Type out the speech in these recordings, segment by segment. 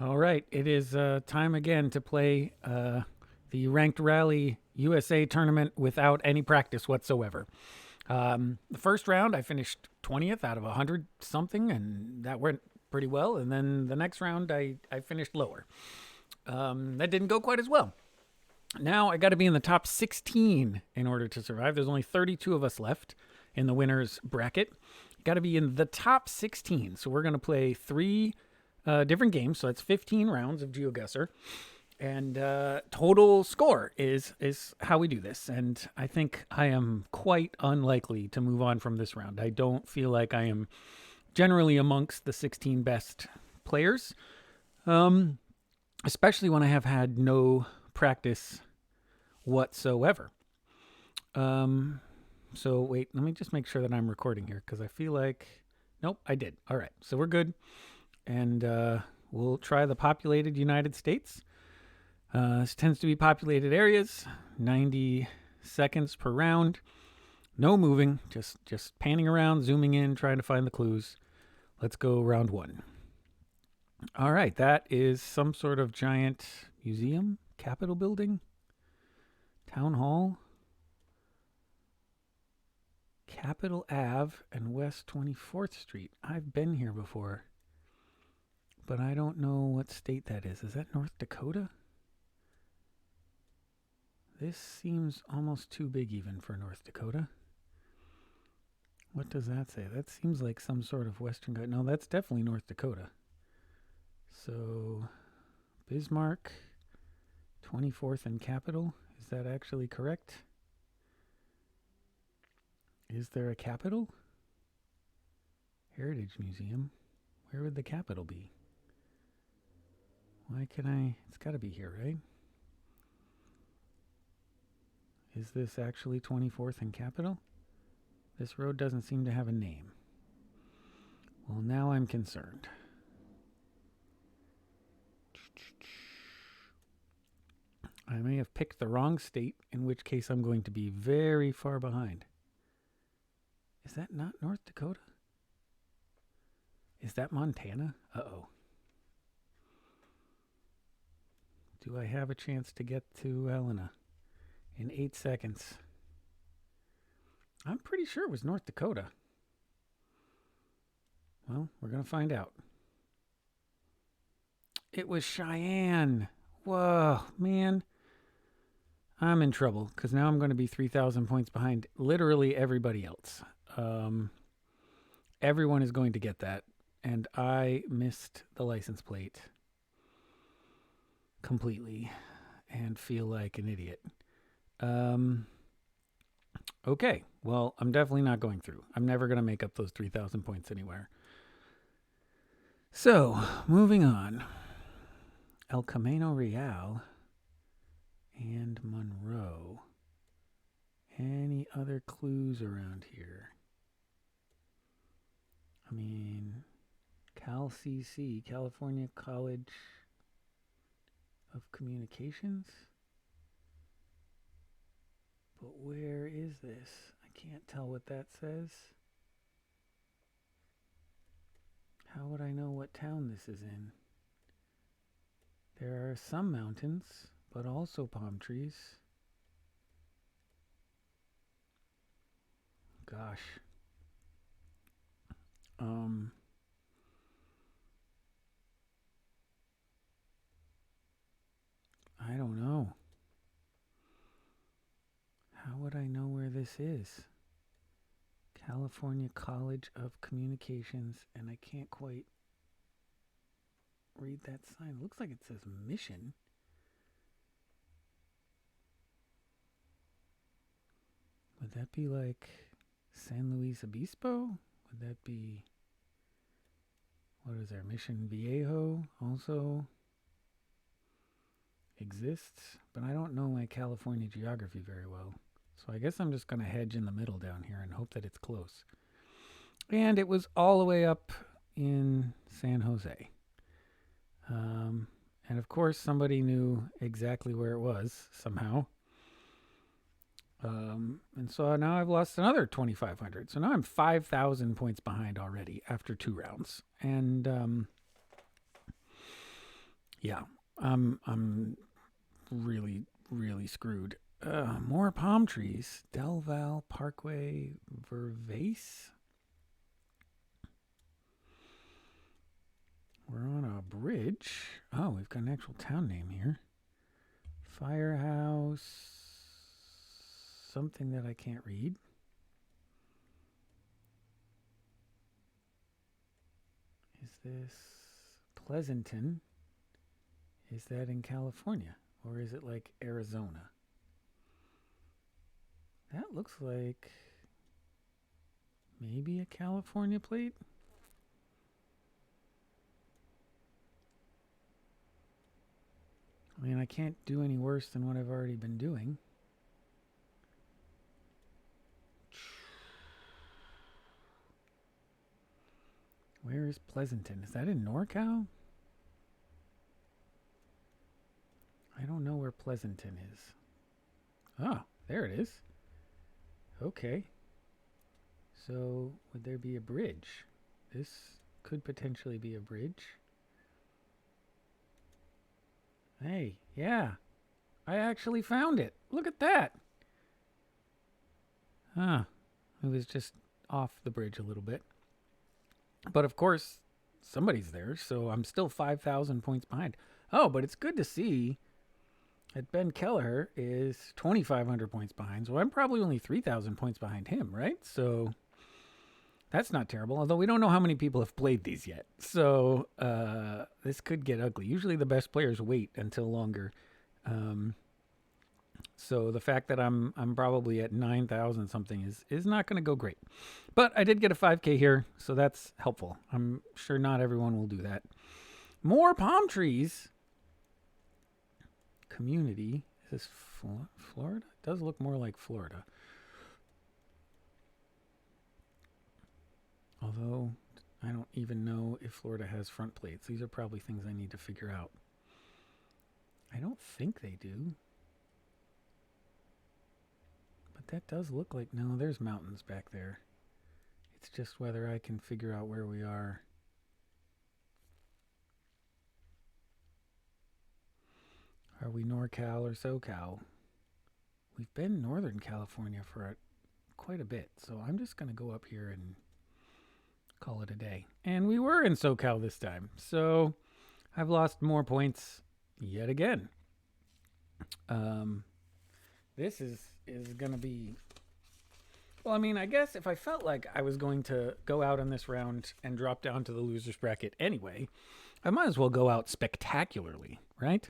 All right, it is time again to play the Ranked Rally USA tournament without any practice whatsoever. The first round, I finished 20th out of 100 something, and that went pretty well. And then the next round, I finished lower. That didn't go quite as well. Now I got to be in the top 16 in order to survive. There's only 32 of us left in the winner's bracket. Got to be in the top 16. So we're going to play three different games. So that's 15 rounds of Geoguessr. And total score is how we do this. And I think I am quite unlikely to move on from this round. I don't feel like I am generally amongst the 16 best players, especially when I have had no practice whatsoever. So wait, let me just make sure that I'm recording here because I feel like nope, I did. All right, so we're good, and we'll try the populated United States. This tends to be populated areas. 90 seconds per round. No moving, just panning around, zooming in, trying to find the clues. Let's go round one. All right, that is some sort of giant museum, Capitol building, town hall, Capitol Ave and West 24th Street. I've been here before, but I don't know what state that is. Is that North Dakota? This seems almost too big even for North Dakota. What does that say? That seems like some sort of Western guy. No, that's definitely North Dakota. So, Bismarck, 24th and Capitol. Is that actually correct? Is there a Capitol? Heritage Museum. Where would the Capitol be? Why can I? It's got to be here, right? Is this actually 24th and Capitol? This road doesn't seem to have a name. Well, now I'm concerned. I may have picked the wrong state, in which case I'm going to be very far behind. Is that not North Dakota? Is that Montana? Uh-oh. Do I have a chance to get to Helena in 8 seconds? I'm pretty sure it was North Dakota. Well, we're going to find out. It was Cheyenne. Whoa, man. I'm in trouble because now I'm going to be 3,000 points behind literally everybody else. Everyone is going to get that. And I missed the license plate completely and feel like an idiot. Okay, well, I'm definitely not going through. I'm never going to make up those 3,000 points anywhere. So, moving on. El Camino Real and Monroe. Any other clues around here? I mean, Cal CC, California College of Communications? But where is this? I can't tell what that says. How would I know what town this is in? There are some mountains, but also palm trees. Gosh. I don't know. How would I know where this is? California College of Communications, and I can't quite read that sign. It looks like it says Mission. Would that be like San Luis Obispo? Would that be, what is there, Mission Viejo also exists? But I don't know my California geography very well. So I guess I'm just going to hedge in the middle down here and hope that it's close. And it was all the way up in San Jose. And of course, somebody knew exactly where it was somehow. And so now I've lost another 2,500. So now I'm 5,000 points behind already after 2 rounds. And Yeah, I'm really, really screwed. More palm trees. Delval Parkway, Vervace. We're on a bridge. Oh, we've got an actual town name here. Firehouse. Something that I can't read. Is this Pleasanton? Is that in California? Or is it like Arizona? That looks like maybe a California plate. I mean, I can't do any worse than what I've already been doing. Where is Pleasanton? Is that in NorCal? I don't know where Pleasanton is. Ah, there it is. Okay. So, would there be a bridge? This could potentially be a bridge. Hey, yeah. I actually found it. Look at that. Huh. It was just off the bridge a little bit. But of course, somebody's there, so I'm still 5,000 points behind. Oh, but it's good to see that Ben Kelleher is 2,500 points behind. So I'm probably only 3,000 points behind him, right? So that's not terrible. Although we don't know how many people have played these yet. So this could get ugly. Usually the best players wait until longer. So the fact that I'm probably at 9,000 something is not going to go great. But I did get a 5K here, so that's helpful. I'm sure not everyone will do that. More palm trees. Community. Is this Florida? It does look more like Florida. Although I don't even know if Florida has front plates. These are probably things I need to figure out. I don't think they do. But that does look like... No, there's mountains back there. It's just whether I can figure out where we are. Are we NorCal or SoCal? We've been Northern California for quite a bit, so I'm just going to go up here and call it a day. And we were in SoCal this time, so I've lost more points yet again. This is going to be... Well, I mean, I guess if I felt like I was going to go out on this round and drop down to the loser's bracket anyway, I might as well go out spectacularly, right?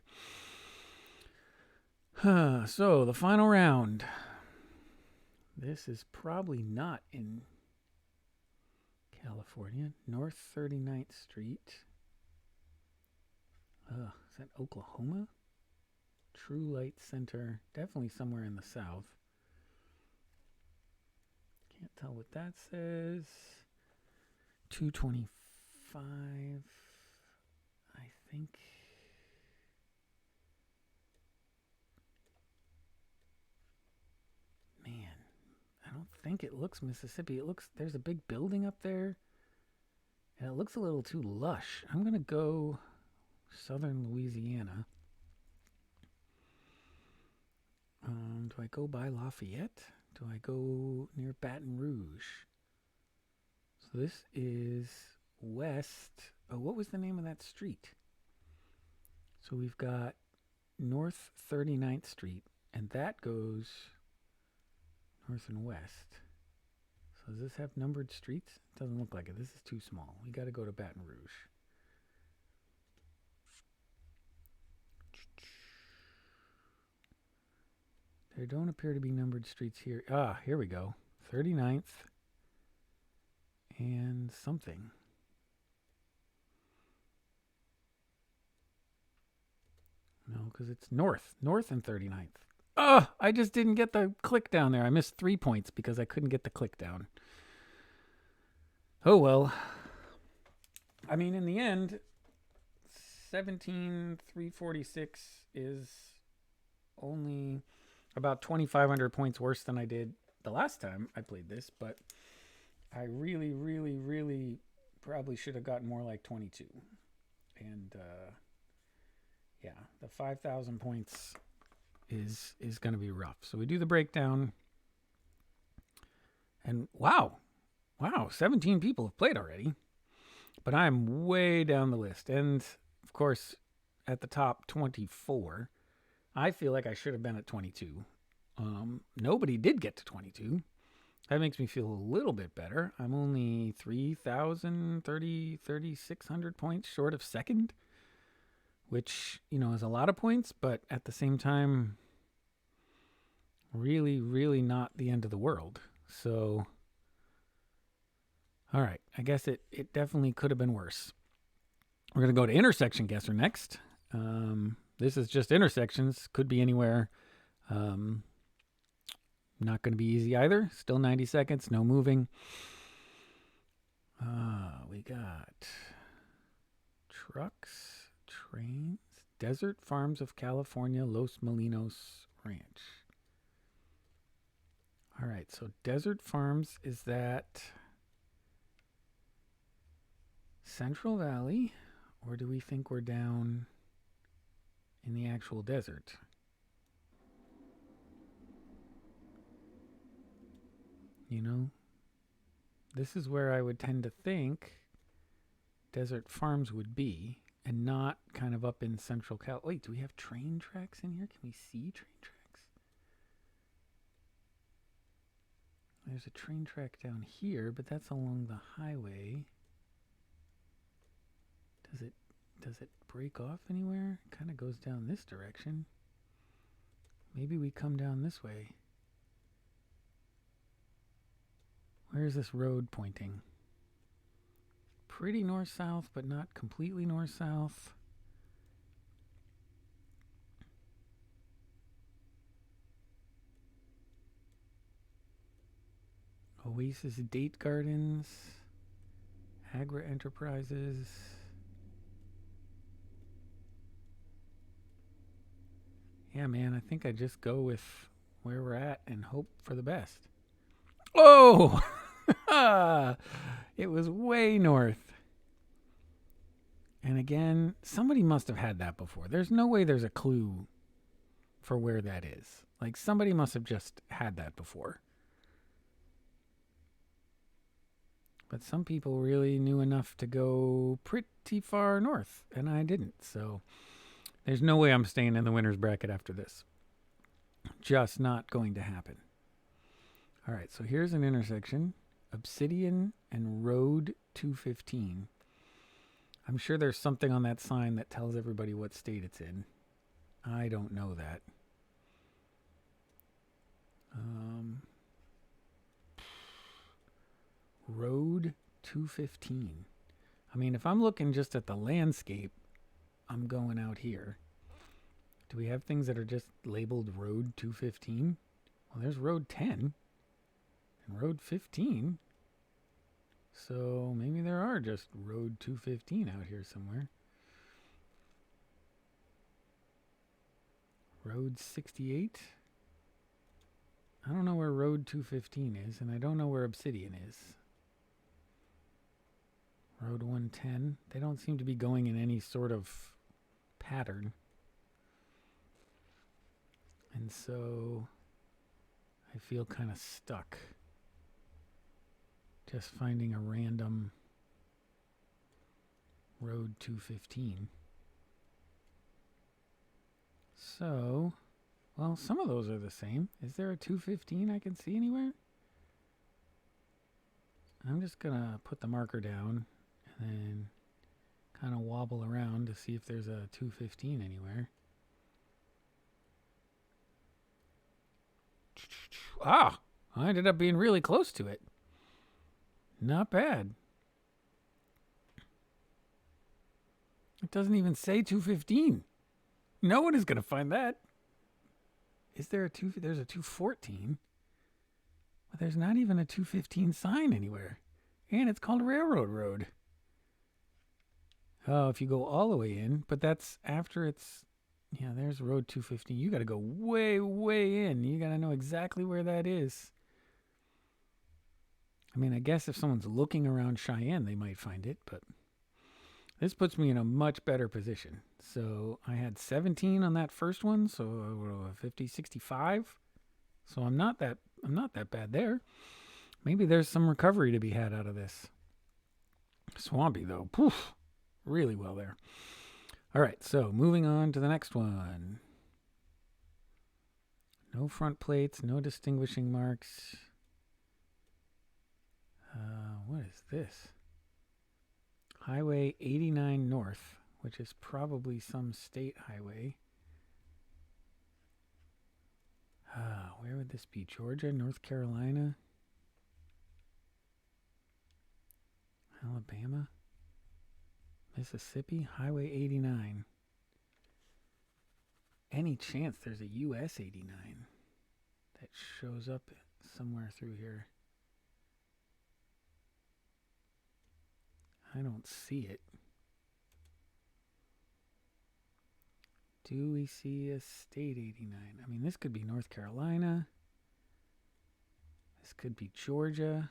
So, the final round. This is probably not in California. North 39th Street. Is that Oklahoma? True Light Center. Definitely somewhere in the south. Can't tell what that says. 225. I think... Man, I don't think it looks Mississippi. It looks... There's a big building up there. And it looks a little too lush. I'm going to go southern Louisiana. Do I go by Lafayette? Do I go near Baton Rouge? So this is west. Oh, what was the name of that street? So we've got North 39th Street, and that goes north and west. So does this have numbered streets? It doesn't look like it. This is too small. We got to go to Baton Rouge. There don't appear to be numbered streets here. Ah, here we go. 39th and something. No, because it's north. North and 39th. Oh, I just didn't get the click down there. I missed 3 points because I couldn't get the click down. Oh, well. I mean, in the end, 17,346 is only about 2,500 points worse than I did the last time I played this, but I really, really, really probably should have gotten more like 22. And Yeah, the 5,000 points is going to be rough. So we do the breakdown, and wow, 17 people have played already, but I'm way down the list, and of course, at the top 24. I feel like I should have been at 22. Nobody did get to 22. That makes me feel a little bit better. I'm only 3,600 points short of second, which, is a lot of points, but at the same time, really, really not the end of the world. So, all right, I guess it definitely could have been worse. We're going to go to intersection guesser next. This is just intersections, could be anywhere. Not going to be easy either. Still 90 seconds, no moving. We got trucks, trains, Desert Farms of California, Los Molinos Ranch. All right, so Desert Farms, is that Central Valley, or do we think we're down in the actual desert? This is where I would tend to think Desert Farms would be, and not kind of up in Central Cal. Wait, do we have train tracks in here? Can we see train tracks? There's a train track down here, but that's along the highway. Does it break off anywhere? It kind of goes down this direction. Maybe we come down this way. Where's this road pointing? Pretty north-south, but not completely north-south. Oasis Date Gardens. Agra Enterprises. Yeah, man, I think I just go with where we're at and hope for the best. Oh! It was way north. And again, somebody must have had that before. There's no way there's a clue for where that is. Like, somebody must have just had that before. But some people really knew enough to go pretty far north, and I didn't. So there's no way I'm staying in the winner's bracket after this. Just not going to happen. All right, so here's an intersection. Obsidian and Road 215. I'm sure there's something on that sign that tells everybody what state it's in. I don't know that. Road 215. I mean, if I'm looking just at the landscape, I'm going out here. Do we have things that are just labeled Road 215? Well, there's Road 10 and Road 15. So maybe there are just Road 215 out here somewhere. Road 68. I don't know where Road 215 is, and I don't know where Obsidian is. Road 110. They don't seem to be going in any sort of pattern. And so I feel kind of stuck. Just finding a random Road 215. So, well, some of those are the same. Is there a 215 I can see anywhere? I'm just going to put the marker down and then kind of wobble around to see if there's a 215 anywhere. Ah, I ended up being really close to it. Not bad. It doesn't even say 215. No one is going to find that. Is there a there's a 214. But there's not even a 215 sign anywhere. And it's called Railroad Road. Oh, if you go all the way in, but that's after it's, yeah, there's Road 215. You got to go way, way in. You got to know exactly where that is. I mean, I guess if someone's looking around Cheyenne, they might find it, but This puts me in a much better position. So I had 17 on that first one, so 50, 65. So I'm not that bad there. Maybe there's some recovery to be had out of this. Swampy though, poof, really well there. All right, so moving on to the next one. No front plates, no distinguishing marks. What is this? Highway 89 North, which is probably some state highway. Where would this be? Georgia, North Carolina, Alabama, Mississippi, Highway 89. Any chance there's a US 89 that shows up somewhere through here? I don't see it. Do we see a state 89? I mean, this could be North Carolina. This could be Georgia.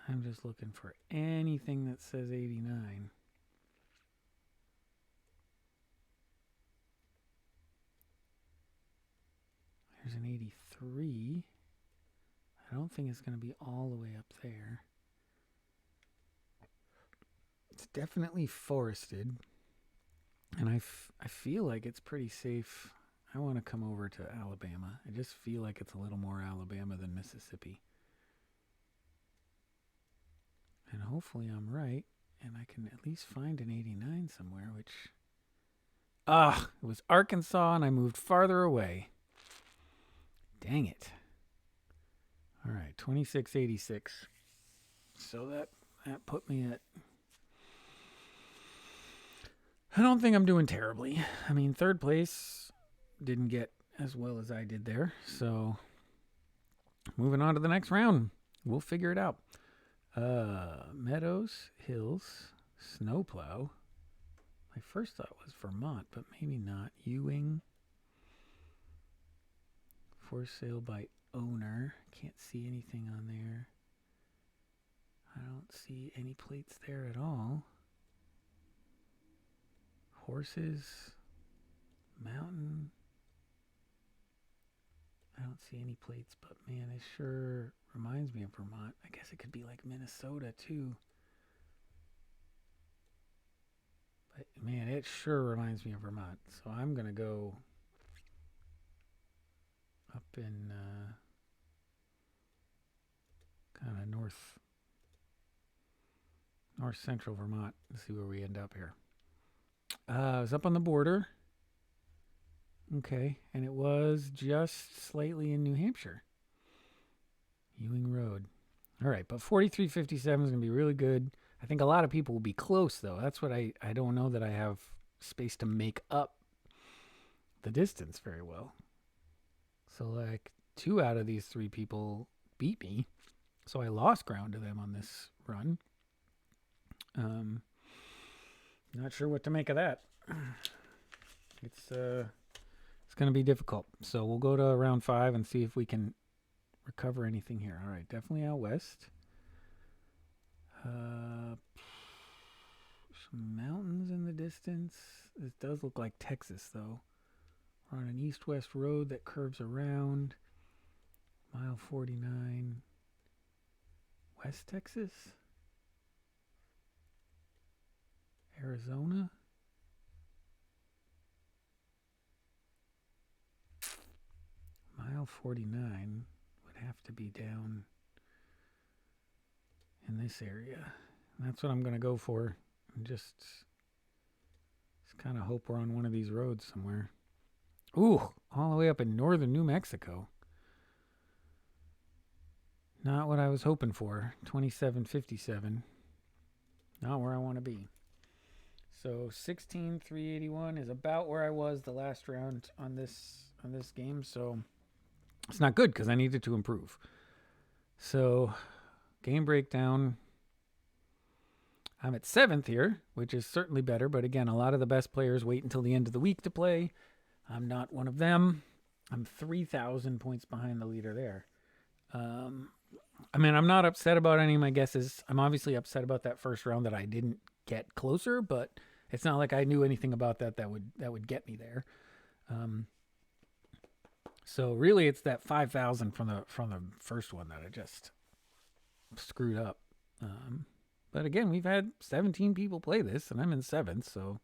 I'm just looking for anything that says 89. There's an 83. I don't think it's going to be all the way up there. It's definitely forested. And I feel like it's pretty safe. I want to come over to Alabama. I just feel like it's a little more Alabama than Mississippi. And hopefully I'm right. And I can at least find an 89 somewhere, which... it was Arkansas and I moved farther away. Dang it. All right, 2686. So that put me at... I don't think I'm doing terribly. I mean, third place didn't get as well as I did there. So moving on to the next round. We'll figure it out. Meadows, hills, snowplow. My first thought was Vermont, but maybe not. Ewing. For sale by owner. Can't see anything on there. I don't see any plates there at all. Horses, mountain. I don't see any plates, but man, it sure reminds me of Vermont. I guess it could be like Minnesota too. But man, it sure reminds me of Vermont. So I'm going to go up in kind of north central Vermont and see where we end up here. It was up on the border. Okay, and it was just slightly in New Hampshire. Ewing Road. All right, but 4357 is going to be really good. I think a lot of people will be close, though. That's what I don't know that I have space to make up the distance very well. So, like, 2 out of these 3 people beat me. So I lost ground to them on this run. Not sure what to make of that. It's going to be difficult. So we'll go to round 5 and see if we can recover anything here. All right, definitely out west. Some mountains in the distance. This does look like Texas, though. We're on an east-west road that curves around. Mile 49. West Texas? Arizona? Mile 49 would have to be down in this area. And that's what I'm going to go for. And just kind of hope we're on one of these roads somewhere. Ooh, all the way up in northern New Mexico. Not what I was hoping for. 2757. Not where I want to be. So 16,381 is about where I was the last round on this game. So it's not good because I needed to improve. So game breakdown. I'm at 7th here, which is certainly better. But again, a lot of the best players wait until the end of the week to play. I'm not one of them. I'm 3,000 points behind the leader there. I mean, I'm not upset about any of my guesses. I'm obviously upset about that first round that I didn't get closer, but it's not like I knew anything about that would get me there. Um, so really, it's that 5,000 from the first one that I just screwed up. Um, but again, we've had 17 people play this, and I'm in seventh, so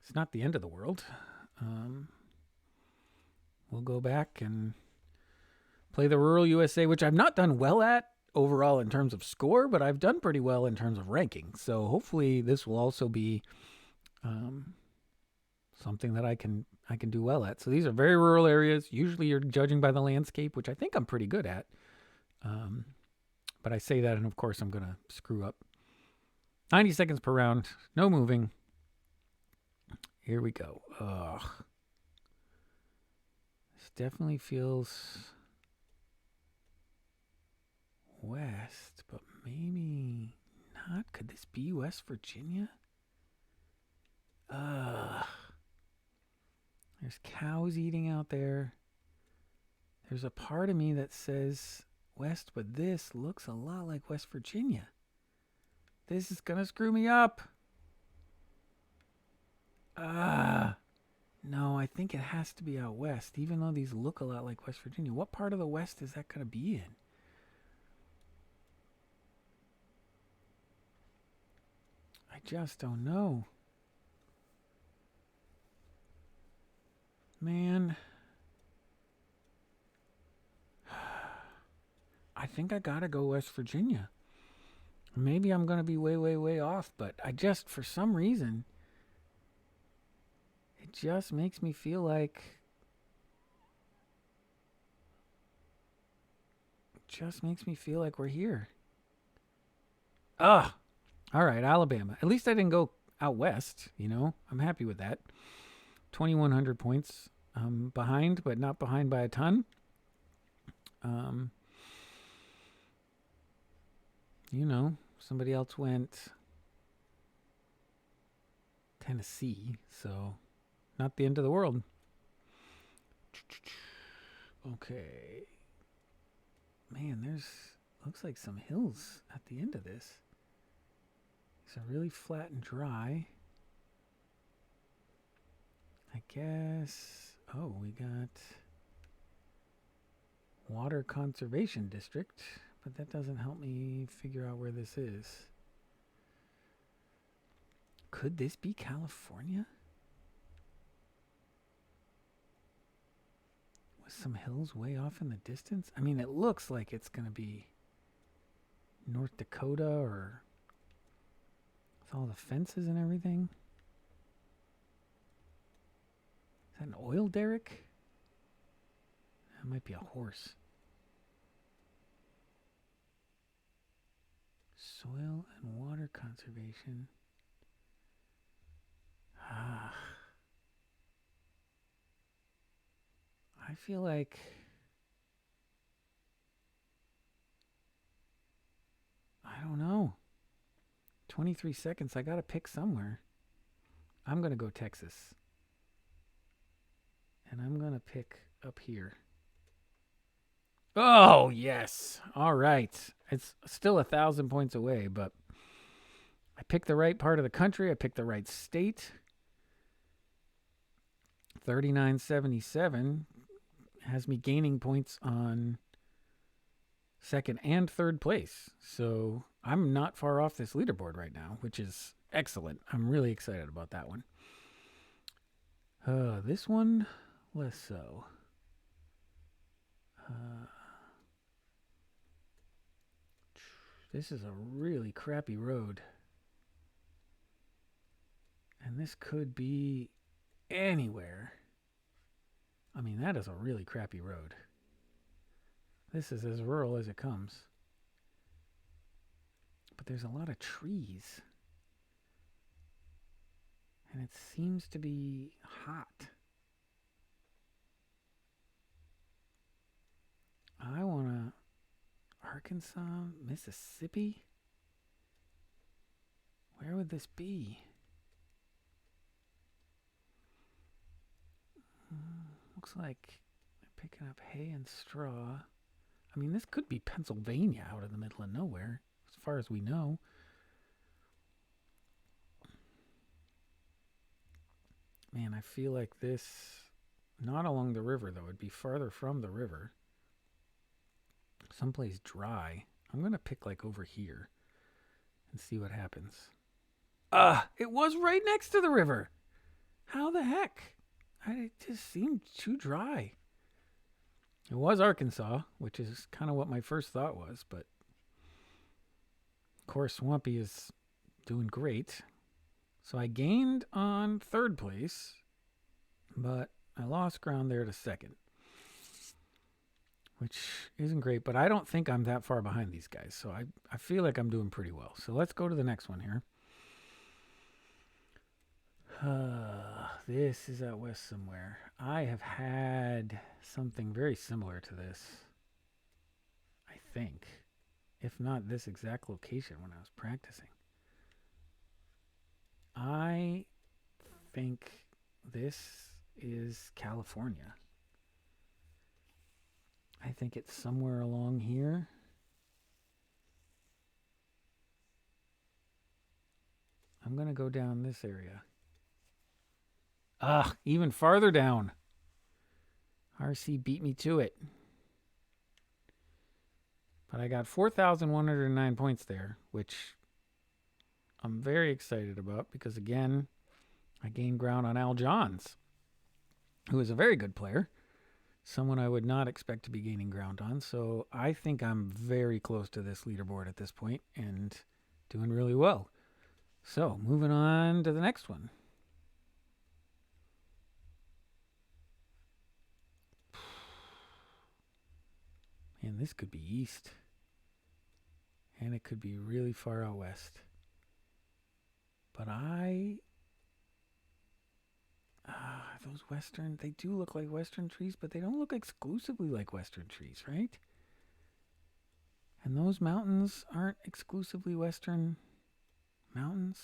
it's not the end of the world. Um, we'll go back and play the Rural USA, which I've not done well at overall in terms of score, but I've done pretty well in terms of ranking. So hopefully this will also be um, something that I can do well at. So these are very rural areas. Usually you're judging by the landscape, which I think I'm pretty good at. Um, but I say that, and of course I'm gonna screw up. 90 seconds per round, no moving. Here we go. Ugh. This definitely feels west, but maybe not. Could this be West Virginia? There's cows eating out there. There's a part of me that says west, but this looks a lot like West Virginia. This is gonna screw me up. No, I think it has to be out west, even though these look a lot like West Virginia. What part of the west is that gonna be in? I just don't know. Man. I think I gotta go West Virginia. Maybe I'm gonna be way, way, way off, but I just, for some reason, it just makes me feel like. Just makes me feel like we're here. Ugh. All right, Alabama. At least I didn't go out west, I'm happy with that. 2,100 points behind, but not behind by a ton. Um, somebody else went Tennessee, so not the end of the world. Okay. Man, looks like some hills at the end of this. These are really flat and dry. I guess. Oh, we got Water Conservation District, but that doesn't help me figure out where this is. Could this be California? With some hills way off in the distance? I mean, it looks like it's going to be North Dakota or with all the fences and everything. Is that an oil derrick? That might be a horse. Soil and water conservation. I feel like I don't know. 23 seconds. I got to pick somewhere. I'm going to go Texas. And I'm going to pick up here. Oh, yes. All right. It's still 1,000 points away, but I picked the right part of the country. I picked the right state. 39.77 has me gaining points on second and third place. So I'm not far off this leaderboard right now, which is excellent. I'm really excited about that one. This one, less so. This is a really crappy road. And this could be anywhere. I mean, that is a really crappy road. This is as rural as it comes. But there's a lot of trees. And it seems to be hot. I want to Arkansas, Mississippi. Where would this be? Looks like they're picking up hay and straw. I mean, this could be Pennsylvania out in the middle of nowhere, as far as we know. Man, I feel like this, not along the river, though. It'd be farther from the river. Someplace dry. I'm going to pick like over here and see what happens. It was right next to the river. How the heck? It just seemed too dry. It was Arkansas, which is kind of what my first thought was, but of course Swampy is doing great. So I gained on third place, but I lost ground there to second, which isn't great, but I don't think I'm that far behind these guys, so I feel like I'm doing pretty well. So let's go to the next one here. This is out west somewhere. I have had something very similar to this, I think. If not this exact location when I was practicing. I think this is California. I think it's somewhere along here. I'm going to go down this area. Even farther down. RC beat me to it. But I got 4,109 points there, which I'm very excited about because, again, I gained ground on Al Johns, who is a very good player. Someone I would not expect to be gaining ground on. So I think I'm very close to this leaderboard at this point and doing really well. So moving on to the next one. And this could be east. And it could be really far out west. But those western, they do look like western trees, but they don't look exclusively like western trees, right? And those mountains aren't exclusively western mountains.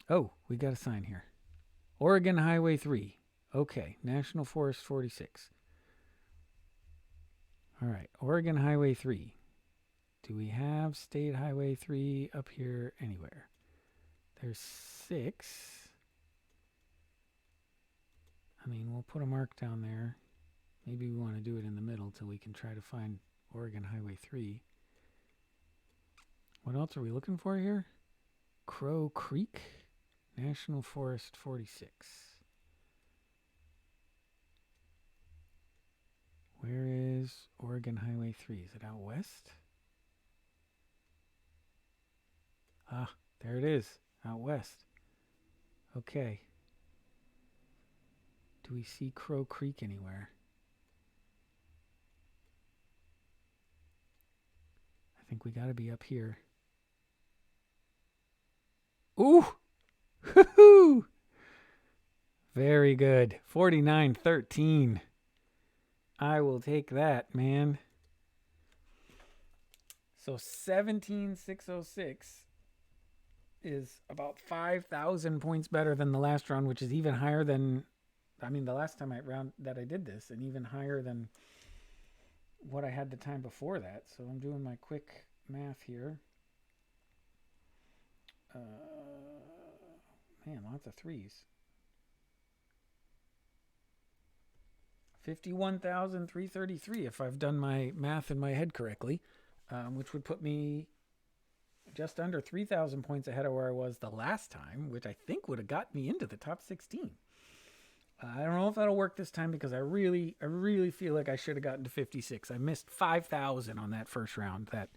Oh, we got a sign here. Oregon Highway 3. Okay, National Forest 46. All right, Oregon Highway 3. Do we have State Highway 3 up here anywhere? There's 6. I mean, we'll put a mark down there. Maybe we want to do it in the middle till we can try to find Oregon Highway 3. What else are we looking for here? Crow Creek, National Forest 46. Where is Oregon Highway 3? Is it out west? There it is, out west. Okay. Do we see Crow Creek anywhere? I think we got to be up here. Ooh! Hoo-hoo! Very good. 49-13. I will take that, man. So 17,606 is about 5,000 points better than the last round, which is even higher than, I mean, the last time I did this, and even higher than what I had the time before that. So I'm doing my quick math here. Man, lots of threes. 51,333 if I've done my math in my head correctly, which would put me just under 3,000 points ahead of where I was the last time, which I think would have got me into the top 16. I don't know if that'll work this time because I really feel like I should have gotten to 56. I missed 5,000 on that first round. That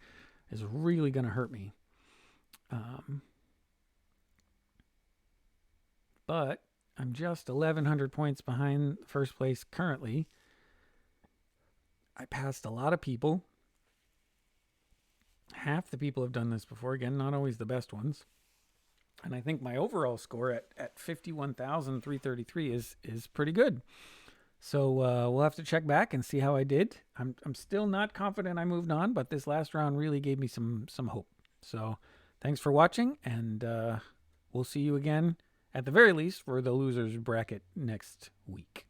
is really going to hurt me. But I'm just 1,100 points behind first place currently. I passed a lot of people. Half the people have done this before. Again, not always the best ones. And I think my overall score at 51,333 is pretty good. So we'll have to check back and see how I did. I'm still not confident I moved on, but this last round really gave me some hope. So thanks for watching, and we'll see you again, at the very least, for the losers bracket next week.